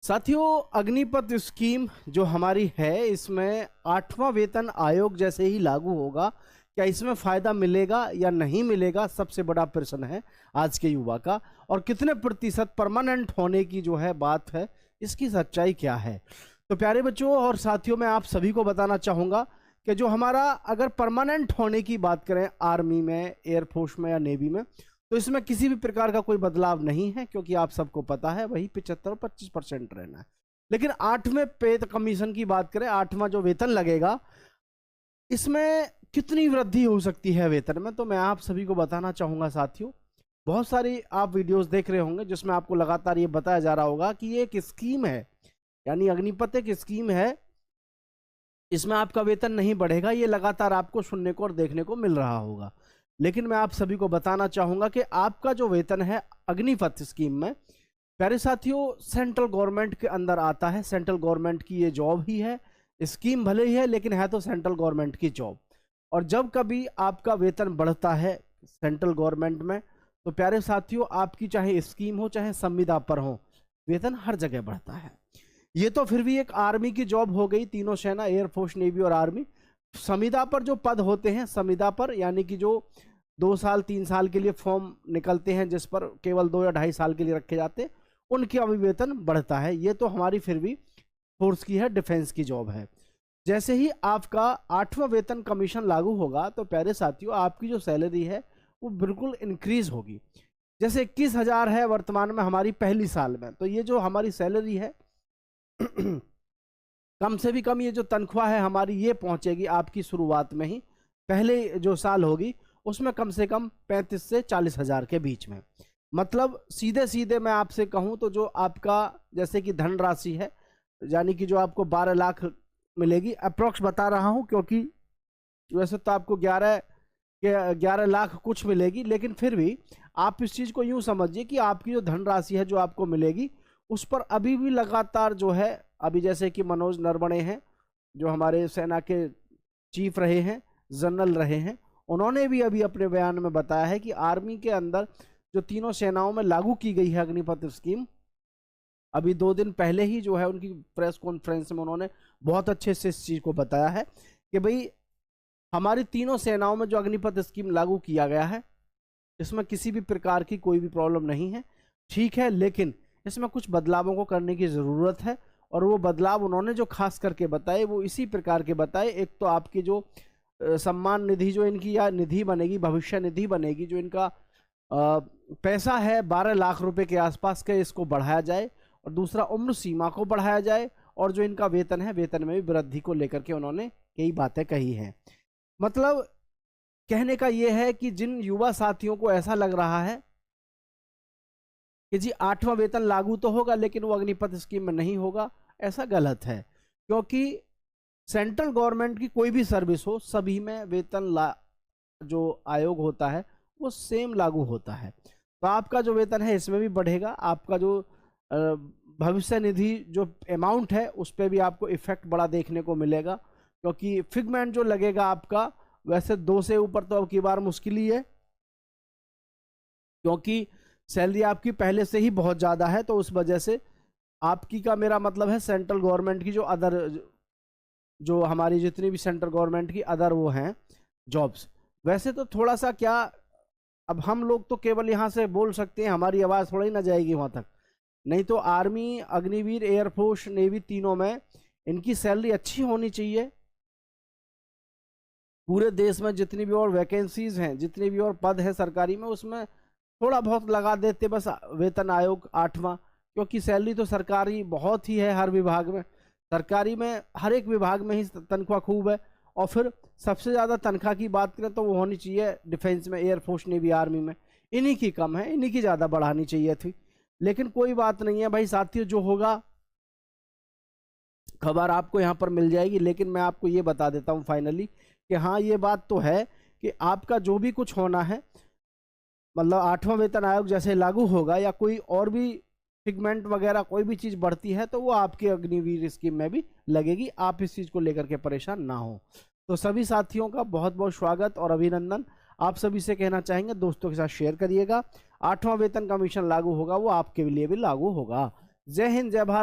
साथियों, अग्निपथ स्कीम जो हमारी है इसमें 8वां वेतन आयोग जैसे ही लागू होगा, क्या इसमें फायदा मिलेगा या नहीं मिलेगा, सबसे बड़ा प्रश्न है आज के युवा का। और कितने प्रतिशत परमानेंट होने की जो है बात है, इसकी सच्चाई क्या है। तो प्यारे बच्चों और साथियों, मैं आप सभी को बताना चाहूंगा कि जो हमारा अगर परमानेंट होने की बात करें आर्मी में, एयरफोर्स में या नेवी में, तो इसमें किसी भी प्रकार का कोई बदलाव नहीं है, क्योंकि आप सबको पता है वही 75-25% रहना है। लेकिन 8वें पे कमीशन की बात करें, 8वां जो वेतन लगेगा, इसमें कितनी वृद्धि हो सकती है वेतन में, तो मैं आप सभी को बताना चाहूंगा साथियों। बहुत सारी आप वीडियोस देख रहे होंगे जिसमें आपको लगातार ये बताया जा रहा होगा कि ये एक स्कीम है, यानी अग्निपथ एक स्कीम है, इसमें आपका वेतन नहीं बढ़ेगा। ये लगातार आपको सुनने को और देखने को मिल रहा होगा। लेकिन मैं आप सभी को बताना चाहूंगा कि आपका जो वेतन है अग्निपथ स्कीम में, प्यारे साथियों, सेंट्रल गवर्नमेंट के अंदर आता है। सेंट्रल गवर्नमेंट की ये जॉब ही है, स्कीम भले ही है लेकिन है तो सेंट्रल गवर्नमेंट की जॉब। और जब कभी आपका वेतन बढ़ता है सेंट्रल गवर्नमेंट में, तो प्यारे साथियों, आपकी चाहे स्कीम हो चाहे संविदा पर हो, वेतन हर जगह बढ़ता है। ये तो फिर भी एक आर्मी की जॉब हो गई, तीनों सेना, एयरफोर्स, नेवी और आर्मी। संविदा पर जो पद होते हैं, संविदा पर यानी कि जो 2 साल 3 साल के लिए फॉर्म निकलते हैं, जिस पर केवल 2 या 2.5 साल के लिए रखे जाते हैं, उनकी अभी वेतन बढ़ता है। ये तो हमारी फिर भी फोर्स की है, डिफेंस की जॉब है। जैसे ही आपका 8वां वेतन कमीशन लागू होगा, तो प्यारे साथियों, आपकी जो सैलरी है वो बिल्कुल इंक्रीज होगी। जैसे 21,000 है वर्तमान में हमारी पहली साल में, तो ये जो हमारी सैलरी है कम से भी कम ये जो तनख्वाह है हमारी, ये पहुंचेगी आपकी शुरुआत में ही, पहले जो साल होगी उसमें कम से कम 35 से 40,000 के बीच में। मतलब सीधे सीधे मैं आपसे कहूं तो जो आपका जैसे कि धनराशि है, यानी कि जो आपको 12 लाख मिलेगी, अप्रोक्स बता रहा हूं, क्योंकि वैसे तो आपको 11 लाख कुछ मिलेगी, लेकिन फिर भी आप इस चीज़ को यूं समझिए कि आपकी जो धनराशि है जो आपको मिलेगी, उस पर अभी भी लगातार जो है, अभी जैसे कि मनोज नरवणे हैं जो हमारे सेना के चीफ रहे हैं, जनरल रहे हैं, उन्होंने भी अभी अपने बयान में बताया है कि आर्मी के अंदर जो तीनों सेनाओं में लागू की गई है अग्निपथ स्कीम, अभी 2 दिन पहले ही जो है उनकी प्रेस कॉन्फ्रेंस में उन्होंने बहुत अच्छे से इस चीज़ को बताया है कि भाई हमारी तीनों सेनाओं में जो अग्निपथ स्कीम लागू किया गया है, इसमें किसी भी प्रकार की कोई भी प्रॉब्लम नहीं है, ठीक है, लेकिन इसमें कुछ बदलावों को करने की ज़रूरत है। और वो बदलाव उन्होंने जो खास करके बताए वो इसी प्रकार के बताए। एक तो आपकी जो सम्मान निधि जो इनकी या निधि बनेगी, भविष्य निधि बनेगी, जो इनका पैसा है 12 लाख रुपए के आसपास का, इसको बढ़ाया जाए। और दूसरा, उम्र सीमा को बढ़ाया जाए। और जो इनका वेतन है, वेतन में भी वृद्धि को लेकर के उन्होंने कई बातें कही हैं। मतलब कहने का यह है कि जिन युवा साथियों को ऐसा लग रहा है कि जी 8वां वेतन लागू तो होगा लेकिन वो अग्निपथ स्कीम में नहीं होगा, ऐसा गलत है। क्योंकि सेंट्रल गवर्नमेंट की कोई भी सर्विस हो, सभी में वेतन जो आयोग होता है वो सेम लागू होता है। तो आपका जो वेतन है इसमें भी बढ़ेगा। आपका जो भविष्य निधि जो अमाउंट है उस पर भी आपको इफेक्ट बड़ा देखने को मिलेगा, क्योंकि फिगमेंट जो लगेगा आपका, वैसे 2 से ऊपर तो अब की बार मुश्किल ही है, क्योंकि सैलरी आपकी पहले से ही बहुत ज़्यादा है। तो उस वजह से आपकी का मेरा मतलब है सेंट्रल गवर्नमेंट की जो अदर, जो हमारी जितनी भी सेंट्रल गवर्नमेंट की अदर वो हैं जॉब्स, वैसे तो थोड़ा सा क्या, अब हम लोग तो केवल यहाँ से बोल सकते हैं, हमारी आवाज़ थोड़ा ही ना जाएगी वहाँ तक। नहीं तो आर्मी, अग्निवीर, एयरफोर्स, नेवी, तीनों में इनकी सैलरी अच्छी होनी चाहिए। पूरे देश में जितनी भी और वैकेंसीज हैं, जितने भी और पद हैं सरकारी में, उसमें थोड़ा बहुत लगा देते बस वेतन आयोग 8वां, क्योंकि सैलरी तो सरकारी बहुत ही है हर विभाग में। सरकारी में हर एक विभाग में ही तनख्वाह खूब है। और फिर सबसे ज़्यादा तनख्वाह की बात करें तो वो होनी चाहिए डिफेंस में, एयरफोर्स, नेवी, आर्मी में। इन्हीं की कम है, इन्हीं की ज़्यादा बढ़ानी चाहिए थी। लेकिन कोई बात नहीं है भाई साथियों, जो होगा खबर आपको यहाँ पर मिल जाएगी। लेकिन मैं आपको ये बता देता हूँ फाइनली कि हाँ, ये बात तो है कि आपका जो भी कुछ होना है, मतलब 8वां वेतन आयोग जैसे लागू होगा या कोई और भी फिगमेंट वगैरह कोई भी चीज़ बढ़ती है, तो वो आपके अग्निवीर स्कीम में भी लगेगी। आप इस चीज़ को लेकर के परेशान ना हो। तो सभी साथियों का बहुत बहुत स्वागत और अभिनंदन। आप सभी से कहना चाहेंगे दोस्तों के साथ शेयर करिएगा। 8वां वेतन कमीशन लागू होगा, वो आपके लिए भी लागू होगा। जय हिंद, जय भारत।